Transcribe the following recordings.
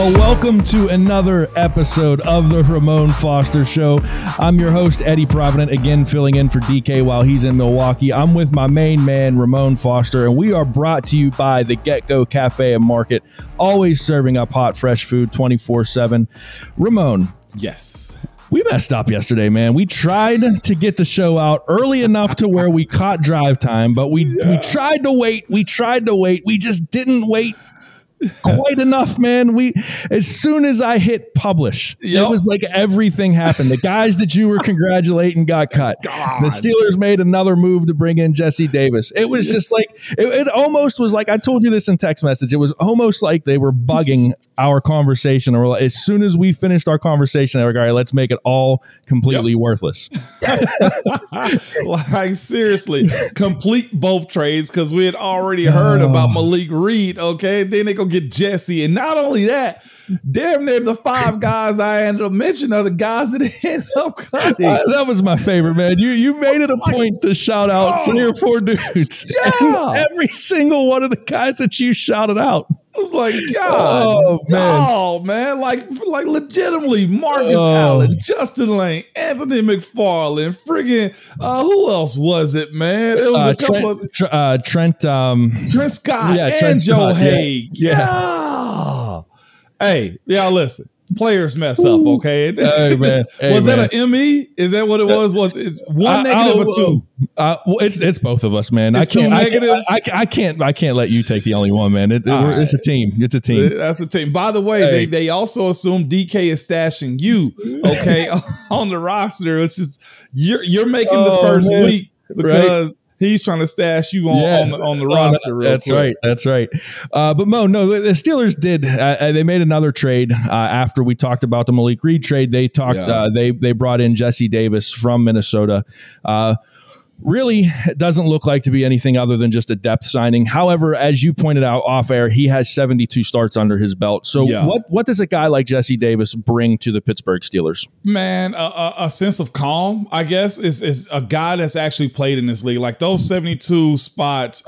Well, welcome to another episode of the Ramon Foster Show. I'm your host, Eddie Provident, again filling in for DK while he's in Milwaukee. I'm with my main man, Ramon Foster, and we are brought to you by the Get-Go Cafe and Market, always serving up hot, fresh food 24/7. Ramon. Yes. We messed up yesterday, man. We tried to get the show out early enough to where we caught drive time, but we tried to wait. We just didn't wait quite enough, man. As soon as I hit publish, It was like everything happened. The guys that you were congratulating got cut. God. The Steelers made another move to bring in Jesse Davis. It was just like, it almost was like, I told you this in text message, it was almost like they were bugging our conversation. Or as soon as we finished our conversation, they were like, all right, let's make it all completely worthless. Like, seriously, complete both trades, because we had already heard about Malik Reed, okay? Then they go get Jesse. And not only that, damn near the five guys I ended up mentioning are the guys that ended up cutting. That was my favorite, man. You made it a point to shout out 3 or 4 dudes. Yeah. And every single one of the guys that you shouted out. I was like, God, man, like legitimately, Marcus Allen, Justin Lane, Anthony McFarland, friggin' who else was it, man? It was a couple of Trent Scott, and Joe Haig. Yeah. Hey, y'all listen. Players mess up, okay? Hey, man. Hey, was that an ME? Is that what it was? Was it one negative or two? It's both of us, man. It's I can't let you take the only one, man. It's a team. It's a team. That's a team. By the way, they also assume DK is stashing you, okay, on the roster, which is you're making the first week because he's trying to stash you on the roster. That's right. But Mo, no, the Steelers did. They made another trade after we talked about the Malik Reed trade. They talked. They brought in Jesse Davis from Minnesota. Really, it doesn't look like to be anything other than just a depth signing. However, as you pointed out off air, he has 72 starts under his belt. So what does a guy like Jesse Davis bring to the Pittsburgh Steelers? Man, a sense of calm, I guess, is a guy that's actually played in this league. Like those 72 starts,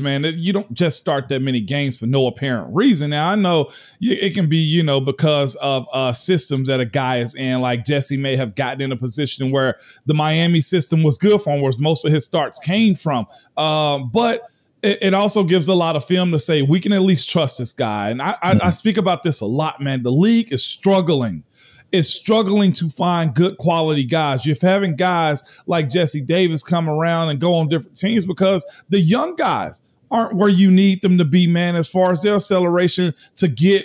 man, you don't just start that many games for no apparent reason. Now, I know it can be, because of systems that a guy is in. Like Jesse may have gotten in a position where the Miami system was good for him, where most of his starts came from. But it also gives a lot of film to say we can at least trust this guy. And I speak about this a lot, man. The league is struggling. It's struggling to find good quality guys. You're having guys like Jesse Davis come around and go on different teams because the young guys aren't where you need them to be, man, as far as their acceleration to get,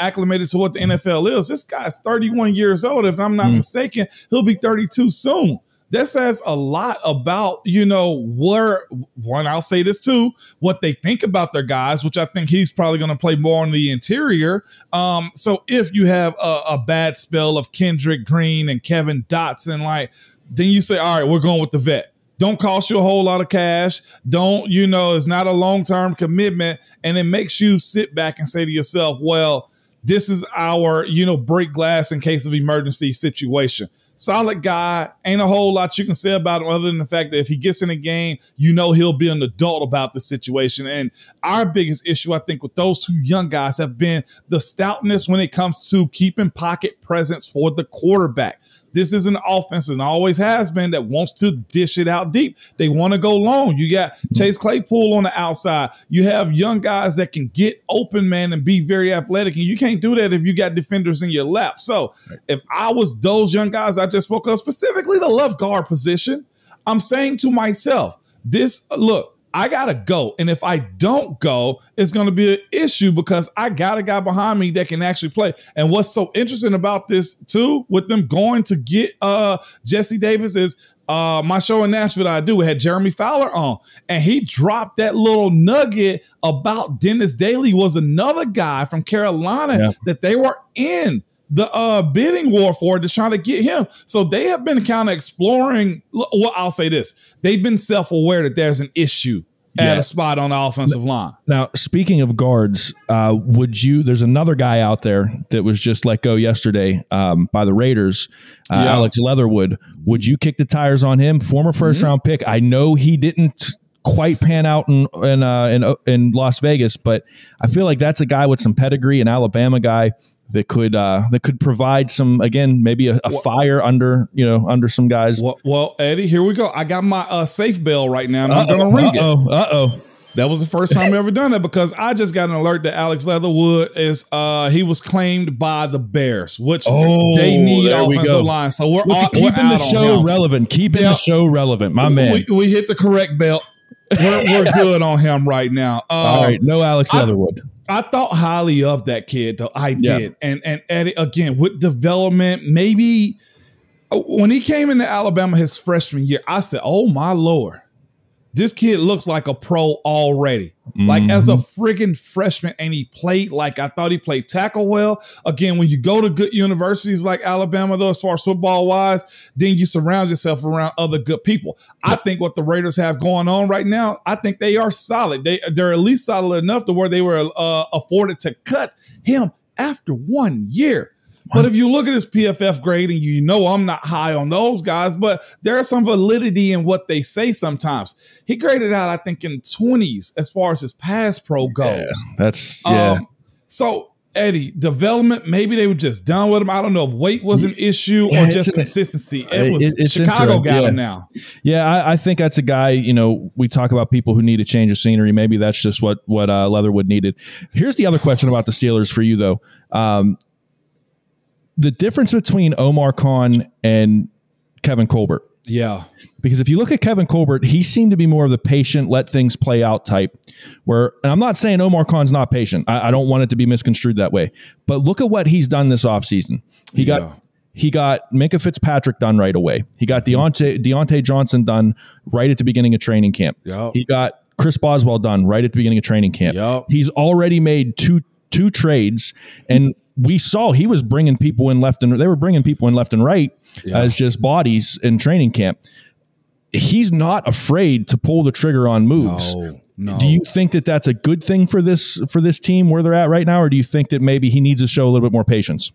acclimated to what the NFL is. This guy's 31 years old. If I'm not mistaken, he'll be 32 soon. That says a lot about, I'll say this too, what they think about their guys, which I think he's probably going to play more on the interior. So if you have a bad spell of Kendrick Green and Kevin Dotson, then you say, all right, we're going with the vet. Don't cost you a whole lot of cash. Don't, it's not a long-term commitment. And it makes you sit back and say to yourself, well, this is our, break glass in case of emergency situation. Solid guy. Ain't a whole lot you can say about him other than the fact that if he gets in a game, he'll be an adult about the situation. And our biggest issue, I think, with those two young guys have been the stoutness when it comes to keeping pocket presence for the quarterback. This is an offense, and always has been, that wants to dish it out deep. They want to go long. You got Chase Claypool on the outside. You have young guys that can get open, man, and be very athletic. And you can't do that if you got defenders in your lap. So if I was those young guys I just spoke of, specifically the left guard position, I'm saying to myself, I got to go. And if I don't go, it's going to be an issue because I got a guy behind me that can actually play. And what's so interesting about this, too, with them going to get Jesse Davis is my show in Nashville that I do, we had Jeremy Fowler on, and he dropped that little nugget about Dennis Daly was another guy from Carolina that they were in the bidding war for to try to get him. So they have been kind of exploring. Well, I'll say this. They've been self-aware that there's an issue at a spot on the offensive line. Now, speaking of guards, there's another guy out there that was just let go yesterday by the Raiders, Alex Leatherwood. Would you kick the tires on him? Former first-round pick. I know he didn't quite pan out in Las Vegas, but I feel like that's a guy with some pedigree, an Alabama guy that could provide some, again, maybe a fire under some guys. Well, Eddie, here we go. I got my safe bell right now, and I'm going to ring it. That was the first time I've ever done that, because I just got an alert that Alex Leatherwood he was claimed by the Bears, which they need offensive line. So we're keeping the show relevant. Keeping the show relevant, my man. We hit the correct bell. We're good on him right now. All right, no Alex Leatherwood. I thought highly of that kid, though. I did. And Eddie, again, with development, maybe when he came into Alabama his freshman year, I said, oh, my Lord, this kid looks like a pro already. Like as a friggin' freshman, and he played like I thought he played tackle well. Again, when you go to good universities like Alabama, though, as far as football wise, then you surround yourself around other good people. I think what the Raiders have going on right now, I think they are solid. They're at least solid enough to where they were afforded to cut him after 1 year. But if you look at his PFF grade, and you know I'm not high on those guys, but there is some validity in what they say sometimes. He graded out, I think, in 20s as far as his pass pro goes. So, Eddie, development, maybe they were just done with him. I don't know if weight was an issue or just consistency. It's Chicago got him now. Yeah, I think that's a guy, we talk about people who need a change of scenery. Maybe that's just what Leatherwood needed. Here's the other question about the Steelers for you, though. The difference between Omar Khan and Kevin Colbert. Yeah. Because if you look at Kevin Colbert, he seemed to be more of the patient, let things play out type. And I'm not saying Omar Khan's not patient. I don't want it to be misconstrued that way. But look at what he's done this offseason. He got Minkah Fitzpatrick done right away. He got Deontay Johnson done right at the beginning of training camp. Yep. He got Chris Boswell done right at the beginning of training camp. Yep. He's already made two trades, and we saw he was bringing people in left and right as just bodies in training camp. He's not afraid to pull the trigger on moves. No. Do you think that that's a good thing for this team where they're at right now, or do you think that maybe he needs to show a little bit more patience?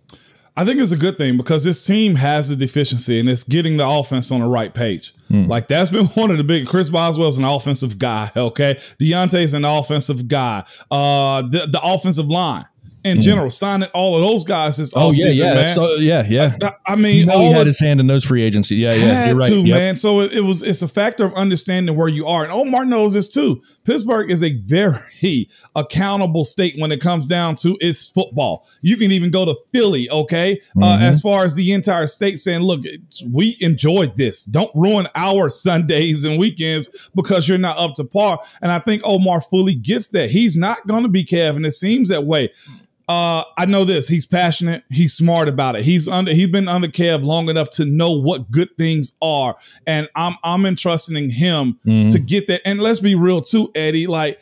I think it's a good thing, because this team has a deficiency, and it's getting the offense on the right page. Like, that's been one of the big. Chris Boswell's an offensive guy. Okay, Deontay's an offensive guy. The offensive line in general, signing all of those guys this offseason, man. I mean, he had his hand in those free agency. Yeah, you're right. Man. So it's a factor of understanding where you are. And Omar knows this too. Pittsburgh is a very accountable state when it comes down to its football. You can even go to Philly, okay? As far as the entire state saying, look, we enjoyed this. Don't ruin our Sundays and weekends because you're not up to par. And I think Omar fully gets that. He's not going to be Kev, and it seems that way. I know this. He's passionate. He's smart about it. He's been under Kev long enough to know what good things are, and I'm entrusting him to get that. And let's be real too, Eddie. Like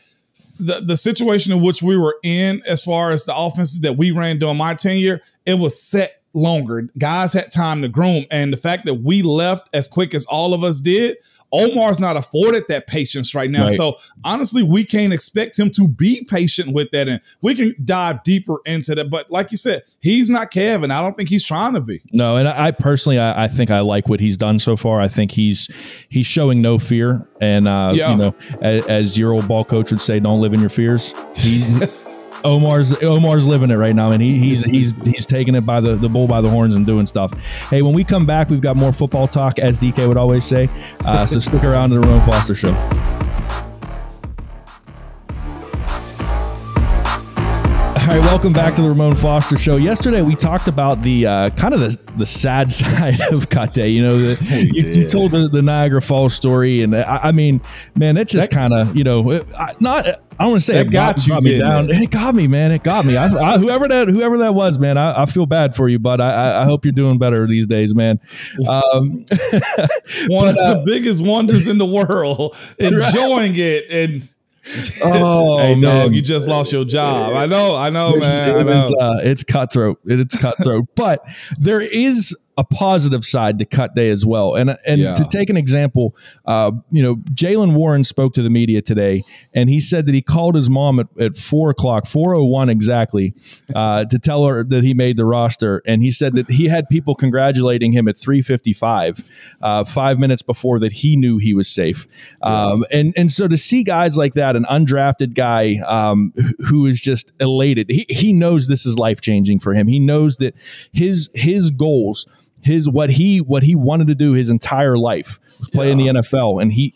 the situation in which we were in, as far as the offenses that we ran during my tenure, it was set longer. Guys had time to groom, and the fact that we left as quick as all of us did, Omar's not afforded that patience right now. Right. So honestly, we can't expect him to be patient with that. And we can dive deeper into that. But like you said, he's not Kevin. I don't think he's trying to be. No, and I personally, I think I like what he's done so far. I think he's showing no fear. And, as your old ball coach would say, don't live in your fears. Omar's living it right now, and he's taking it by the bull by the horns and doing stuff. Hey, when we come back, we've got more football talk, as DK would always say. So stick around to the Ramon Foster Show. All right, welcome back to the Ramon Foster Show. Yesterday, we talked about the kind of the sad side of Kate. You told the Niagara Falls story, and I mean, man, it just kind of, I don't want to say it got me down. It got me, man. It got me. Whoever that was, man, I feel bad for you, but I hope you're doing better these days, man. One of the biggest wonders in the world, enjoying it, and hey, man. Dog, you just lost your job. I know, man. It's cutthroat. It's cutthroat. But there is a positive side to cut day as well. And to take an example, Jaylen Warren spoke to the media today, and he said that he called his mom at 4:01 exactly, to tell her that he made the roster. And he said that he had people congratulating him at 3:55, 5 minutes before that he knew he was safe. And so to see guys like that, an undrafted guy who is just elated, he knows this is life-changing for him. He knows that his goals, what he wanted to do his entire life was play in the NFL, and he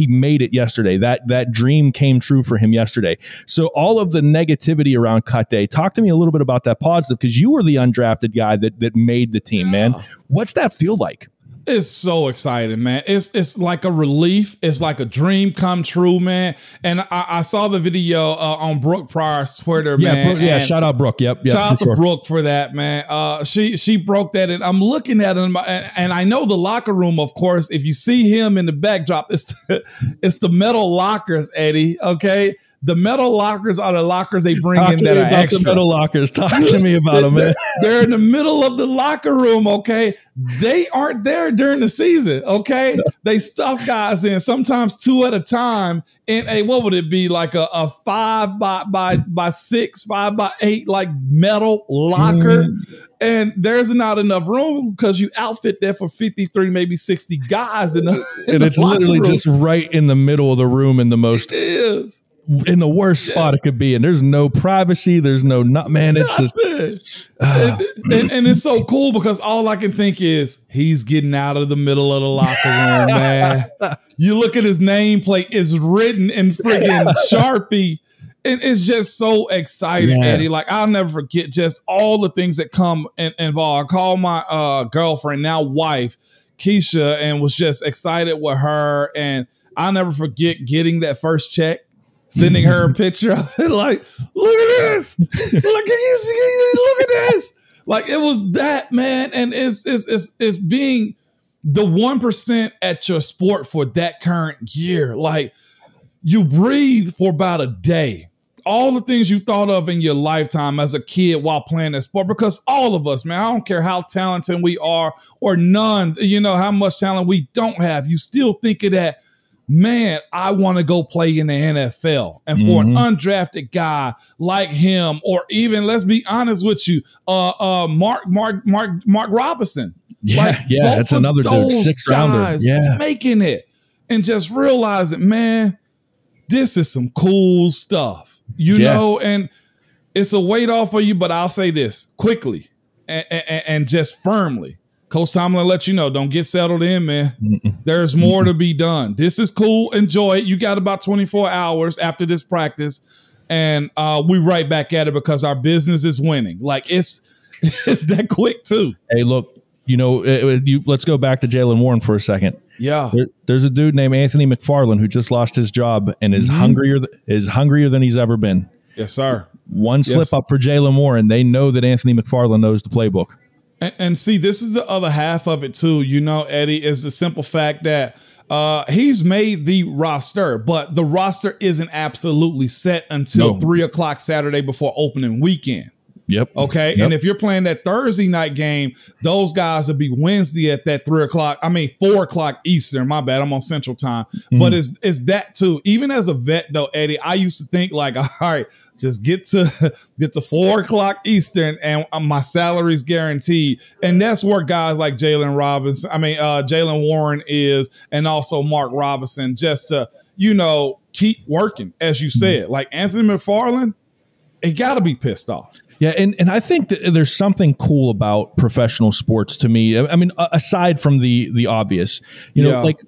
made it yesterday. That dream came true for him yesterday. So all of the negativity around cut day, talk to me a little bit about that positive, because you were the undrafted guy that made the team, man. What's that feel like? It's so exciting, man. It's like a relief. It's like a dream come true, man. And I saw the video on Brooke Pryor's Twitter, man. Yeah, shout out Brooke. Yep, shout out to Brooke for that, man. She broke that, and I'm looking at him, and I know the locker room, of course. If you see him in the backdrop, it's the metal lockers, Eddie. Okay, the metal lockers are the lockers they bring in that are extra. The metal lockers. Talk to me about them, man. They're in the middle of the locker room. Okay, they aren't there during the season. Okay, they stuff guys in sometimes 2 at a time in a, what would it be, like a 5 by 6, 5 by 8 like metal locker. And there's not enough room because you outfit there for 53, maybe 60 guys and it's literally room. Just right in the middle of the room in the most. It is. In the worst spot it could be, and there's no privacy, there's no man. It's just and it's so cool because all I can think is he's getting out of the middle of the locker room, man. You look at his nameplate; it's written in friggin' Sharpie, and it's just so exciting, Eddie. Like, I'll never forget just all the things that come involved. I called my girlfriend, now wife, Keisha, and was just excited with her, and I'll never forget getting that first check. Sending her a picture of it, like, look at this. Like, can you see? Look at this. Like, it was that, man. And it's being the 1% at your sport for that current year. Like, you breathe for about a day. All the things you thought of in your lifetime as a kid while playing that sport, because all of us, man, I don't care how talented we are or none, how much talent we don't have. You still think of that. Man, I want to go play in the NFL. And for an undrafted guy like him, or even, let's be honest with you, Mark Robinson. That's another dude, 6th rounder. Yeah, making it and just realizing, man, this is some cool stuff, know, and it's a weight off of you. But I'll say this quickly and just firmly. Coach Tomlin let you know, don't get settled in, man. There's more to be done. This is cool. Enjoy it. You got about 24 hours after this practice, and we right back at it because our business is winning. Like, it's that quick, too. Hey, look, let's go back to Jaylen Warren for a second. Yeah. There's a dude named Anthony McFarland who just lost his job and is hungrier than he's ever been. Yes, sir. One slip up for Jaylen Warren. They know that Anthony McFarland knows the playbook. And see, this is the other half of it too, Eddie, is the simple fact that he's made the roster, but the roster isn't absolutely set until 3 o'clock Saturday before opening weekend. Yep. Okay. Yep. And if you're playing that Thursday night game, those guys will be Wednesday at that 4 o'clock Eastern. My bad. I'm on Central Time. But it's that too. Even as a vet though, Eddie, I used to think like, all right, just get to 4 o'clock Eastern and my salary's guaranteed. And that's where guys like Jaylen Warren is, and also Mark Robinson, just to, keep working, as you said. Like Anthony McFarland, he got to be pissed off. Yeah, and I think that there's something cool about professional sports to me. I mean, aside from the obvious, like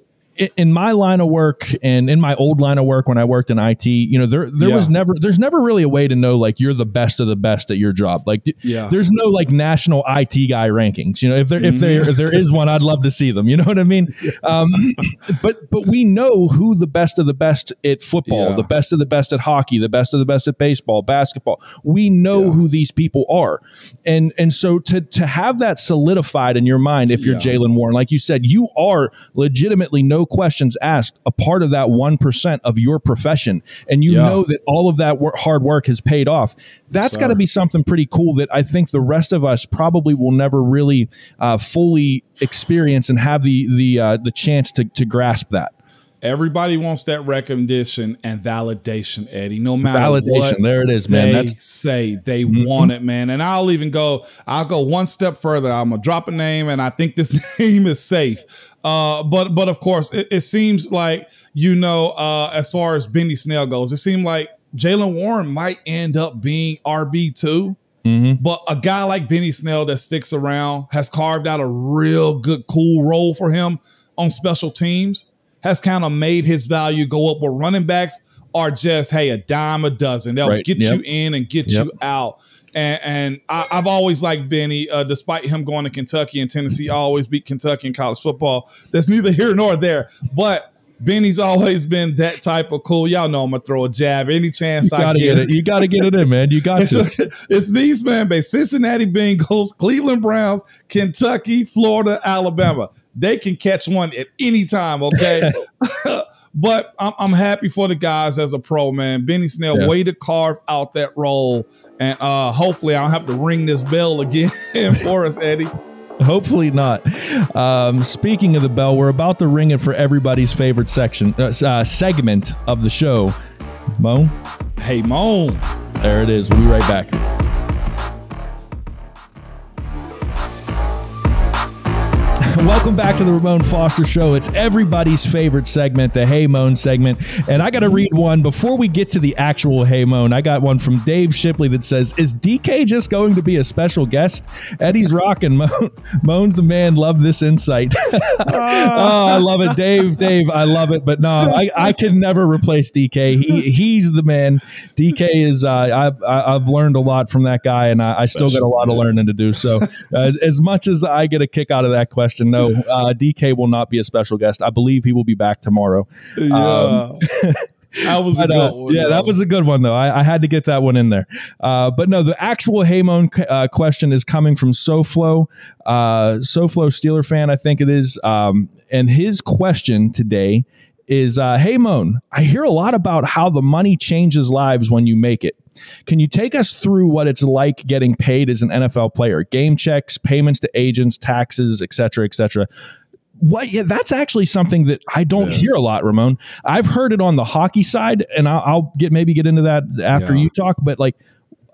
in my line of work and in my old line of work when I worked in IT, there's never really a way to know like you're the best of the best at your job. Like there's no like national IT guy rankings. If there is one, I'd love to see them. You know what I mean? But we know who the best of the best at football, the best of the best at hockey, the best of the best at baseball, basketball. We know who these people are, and so to have that solidified in your mind, if you're Jaylen Warren, like you said, you are legitimately no questions asked, a part of that 1% of your profession, and you know that all of that hard work has paid off. That's got to be something pretty cool that I think the rest of us probably will never really fully experience and have the chance to grasp that. Everybody wants that recognition and validation, Eddie. No matter validation, there it is, man. They want it, man. And I'll go one step further. I'm gonna drop a name, and I think this name is safe. But of course, it seems like, as far as Benny Snell goes, it seemed like Jaylen Warren might end up being RB2. But a guy like Benny Snell that sticks around, has carved out a real good, cool role for him on special teams, has kind of made his value go up, where running backs are just, hey, a dime a dozen. They'll get you in and get you out. And I've always liked Benny, despite him going to Kentucky and Tennessee. I always beat Kentucky in college football. That's neither here nor there. But Benny's always been that type of cool. Y'all know I'm going to throw a jab any chance I get it. You got to get it in, man. You got to. It's these fan base: Cincinnati Bengals, Cleveland Browns, Kentucky, Florida, Alabama. They can catch one at any time, okay? But I'm happy for the guys as a pro, man. Benny Snell, way to carve out that role. And hopefully I don't have to ring this bell again for us, Eddie. Hopefully not. Speaking of the bell, we're about to ring it for everybody's favorite segment of the show. Mo? Hey, Mo. There it is. We'll be right back. Welcome back to the Ramon Foster Show. It's everybody's favorite segment, the Hey Mon segment. And I got to read one before we get to the actual Hey Mon. I got one from Dave Shipley that says, is DK just going to be a special guest? Eddie's rocking. Mon's the man. Love this insight. Oh, I love it. Dave, I love it. But no, I can never replace DK. He's the man. DK is, I've learned a lot from that guy, and I still got a lot of learning to do. So as much as I get a kick out of that question, no, DK will not be a special guest. I believe he will be back tomorrow. That was a good one. Yeah, that was a good one, though. I had to get that one in there. But no, the actual Hey Mon question is coming from SoFlo. SoFlo Steeler fan, I think it is. And his question today is, Hey Mon, I hear a lot about how the money changes lives when you make it. Can you take us through what it's like getting paid as an NFL player? Game checks, payments to agents, taxes, et cetera, et cetera. Yeah, that's actually something that I don't hear a lot, Ramon. I've heard it on the hockey side, and I'll maybe get into that after you talk. But like,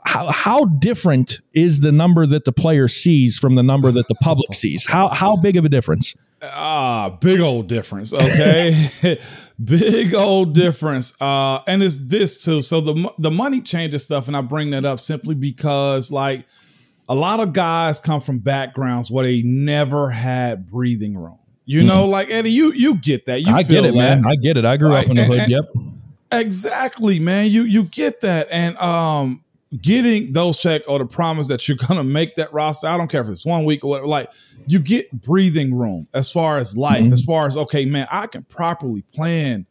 how different is the number that the player sees from the number that the public sees? How big of a difference? Big old difference. Okay. Big old difference. And it's this too. So the money changes stuff. And I bring that up simply because, like, a lot of guys come from backgrounds where they never had breathing room. You know, like, Eddie, you get that. I get it, man. I get it. I grew up in the hood. Yep. Exactly, man. You get that. And getting those checks or the promise that you're going to make that roster, I don't care if it's 1 week or whatever, like, you get breathing room as far as life, as far as, okay, man, I can properly plan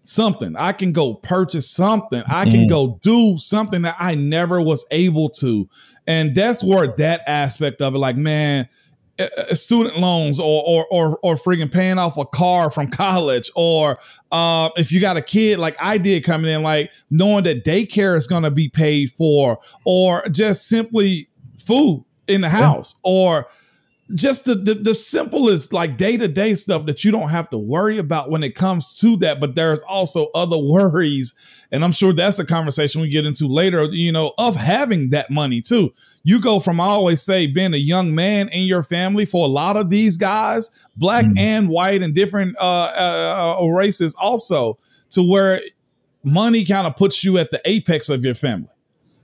something. I can go purchase something. I can go do something that I never was able to. And that's where that aspect of it, like, man, student loans or friggin' paying off a car from college, or if you got a kid like I did coming in, like knowing that daycare is going to be paid for, or just simply food in the house, or just the simplest like day-to-day stuff that you don't have to worry about when it comes to that. But there's also other worries, and I'm sure that's a conversation we get into later, you know, of having that money too. You go from, I always say, being a young man in your family for a lot of these guys, black and white and different races also, to where money kind of puts you at the apex of your family,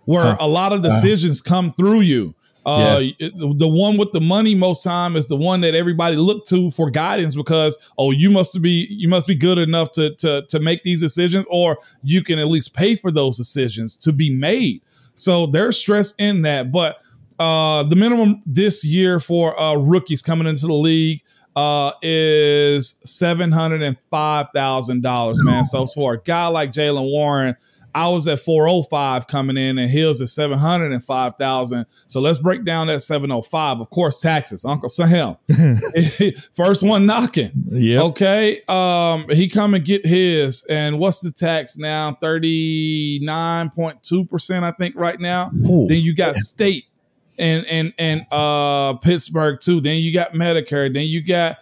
where a lot of decisions come through you. The one with the money most time is the one that everybody look to for guidance, because, you must be good enough to make these decisions, or you can at least pay for those decisions to be made. So there's stress in that. But the minimum this year for rookies coming into the league is $705,000, man. So for a guy like Jaylen Warren, I was at 405 coming in, and Hills at 705,000. So let's break down that 705. Of course, taxes. Uncle Sam, first one knocking. Yep. Okay, he come and get his, and what's the tax now? 39.2%, I think, right now. Ooh, then you got state and Pittsburgh too. Then you got Medicare. Then you got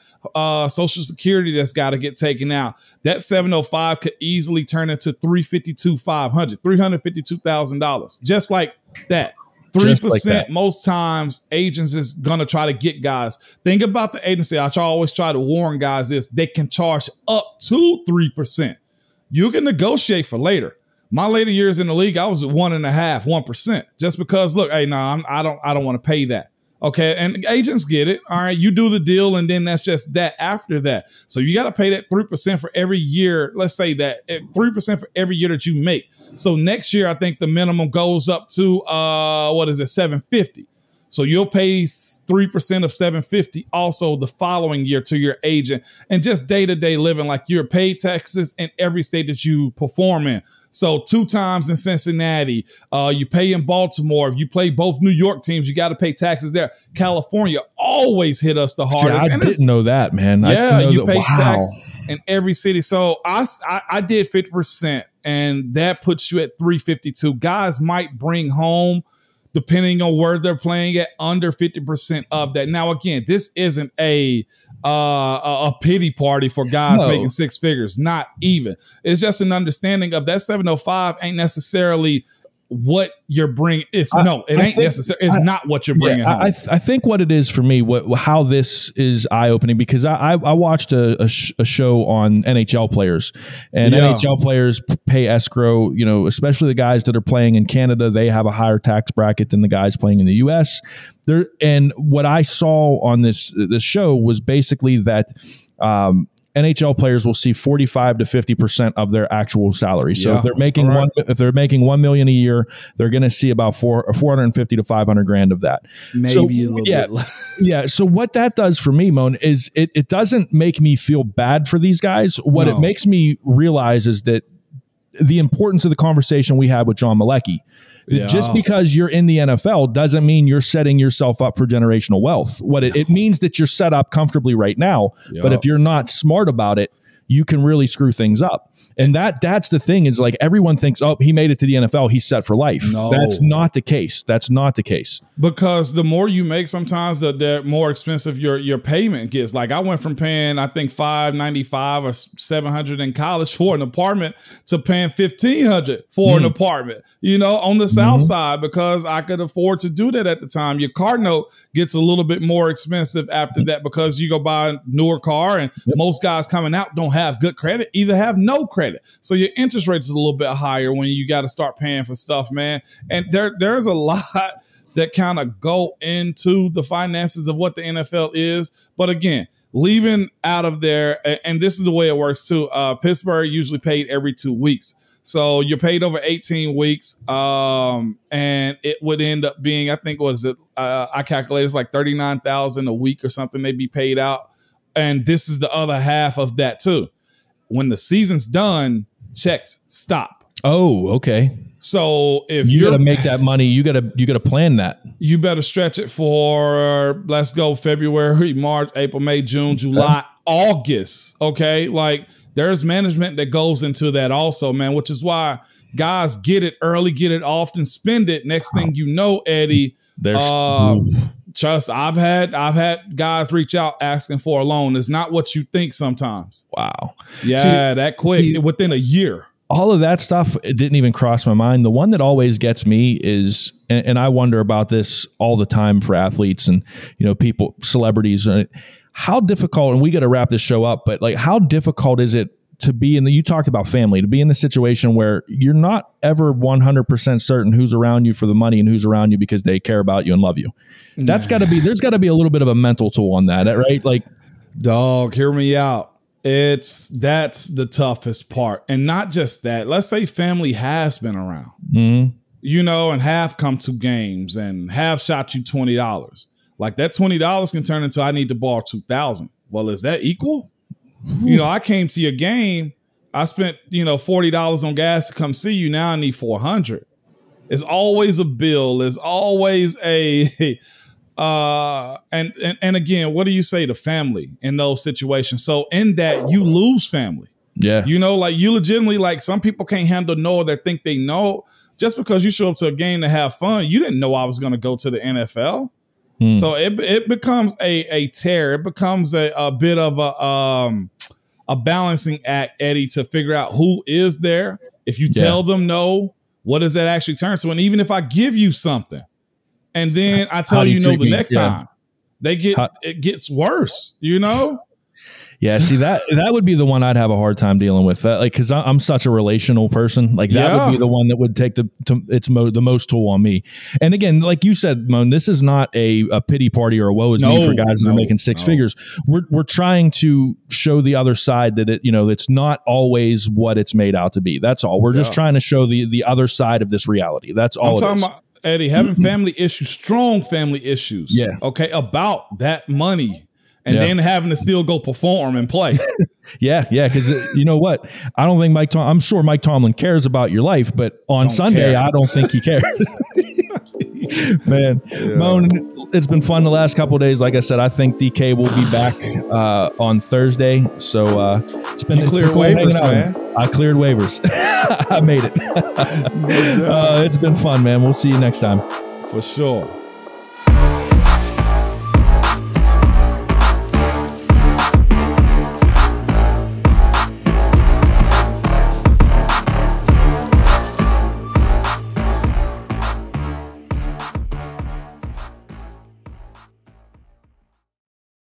Social Security that's got to get taken out. That 705 could easily turn into $352,000, just like that. 3% most times agents is going to try to get guys. Think about the agency. I always try to warn guys is they can charge up to 3%. You can negotiate for later. My later years in the league, I was at 1.5%, just because, look, hey, no, I don't want to pay that. Okay. And agents get it. All right. You do the deal, and then that's just that after that. So you got to pay that 3% for every year. Let's say that 3% for every year that you make. So next year, I think the minimum goes up to, $750. So you'll pay 3% of 750 also the following year to your agent, and just day-to-day living, like you're paid taxes in every state that you perform in. So 2 times in Cincinnati, you pay in Baltimore. If you play both New York teams, you got to pay taxes there. California always hit us the hardest. See, I didn't know that, man. Yeah, you pay taxes in every city. So I did 50%, and that puts you at 352. Guys might bring home, depending on where they're playing at, under 50% of that. Now, again, this isn't a pity party for guys making 6 figures. Not even. It's just an understanding of that 705 ain't necessarily what you're bringing. It's not what you're bringing home. I think what it is for me, how this is eye-opening, because I watched a show on NHL players, and NHL players pay escrow, especially the guys that are playing in Canada. They have a higher tax bracket than the guys playing in the US. And what I saw on this show was basically that NHL players will see 45 to 50% of their actual salary. So if they're making $1 million a year, they're going to see about 450 to 500 grand of that. Maybe a little bit less. Yeah. So what that does for me, Mon, is it doesn't make me feel bad for these guys. What it makes me realize is that the importance of the conversation we had with John Malecki. Just because you're in the NFL doesn't mean you're setting yourself up for generational wealth. It means that you're set up comfortably right now. But if you're not smart about it, you can really screw things up. And that's the thing, is like everyone thinks, oh, he made it to the NFL, he's set for life. No. That's not the case. That's not the case. Because the more you make, sometimes the more expensive your payment gets. Like I went from paying, I think $595 or $700 in college for an apartment to paying $1,500 for an apartment, on the South side, because I could afford to do that at the time. Your car note gets a little bit more expensive after that, because you go buy a newer car, and most guys coming out don't have good credit, either have no credit. So your interest rate is a little bit higher when you got to start paying for stuff, man. And there's a lot that kind of go into the finances of what the NFL is. But again, leaving out of there, and this is the way it works too. Pittsburgh usually paid every 2 weeks. So you're paid over 18 weeks. And it would end up being, I think, I calculated it's like $39,000 a week or something they'd be paid out. And this is the other half of that too. When the season's done, checks stop. Oh, okay. So if you got to make that money, you got to plan that. You better stretch it for, let's go February, March, April, May, June, July, August. Okay. Like there's management that goes into that also, man, which is why guys get it early, get it often, spend it. Next thing you know, Eddie, trust, I've had guys reach out asking for a loan. It's not what you think sometimes. Wow. Yeah, that quick, within a year. All of that stuff, it didn't even cross my mind. The one that always gets me is, and I wonder about this all the time for athletes and, people, celebrities, how difficult, and we got to wrap this show up, but like how difficult is it to be you talked about family, to be in the situation where you're not ever 100% certain who's around you for the money and who's around you because they care about you and love you. There's got to be a little bit of a mental toll on that, right? Like, dog, hear me out. That's the toughest part. And not just that, let's say family has been around, and have come to games and have shot you $20. Like that $20 can turn into, I need to borrow $2,000. Well, is that equal? I came to your game I spent, $40 on gas to come see you. Now I need $400. It's always a bill. It's always a and again, what do you say to family in those situations? So in that, you lose family. Yeah. Like you legitimately, like some people can't handle know that think they know. Just because you show up to a game to have fun, you didn't know I was going to go to the NFL. So it becomes a tear. It becomes a bit of a balancing act, Eddie, to figure out who is there. If you tell them no, what does that actually turn to? And even if I give you something and then I tell you no the next time, it gets worse, Yeah, see that would be the one I'd have a hard time dealing with. That, like, because I'm such a relational person. Like that would be the one that would take the most toll on me. And again, like you said, Mon, this is not a pity party or a woe is me for guys that are making six figures. We're trying to show the other side that it's not always what it's made out to be. That's all. We're just trying to show the other side of this reality. That's all. I'm talking about, Eddie, having family issues, strong family issues. Yeah. Okay, about that money. And then having to still go perform and play. Yeah, because you know what? I don't think I'm sure Mike Tomlin cares about your life, but on Sunday, I don't think he cares. Man, Mon, it's been fun the last couple of days. Like I said, I think DK will be back on Thursday. So it's been cleared waivers, man. I cleared waivers. I made it. It's been fun, man. We'll see you next time. For sure.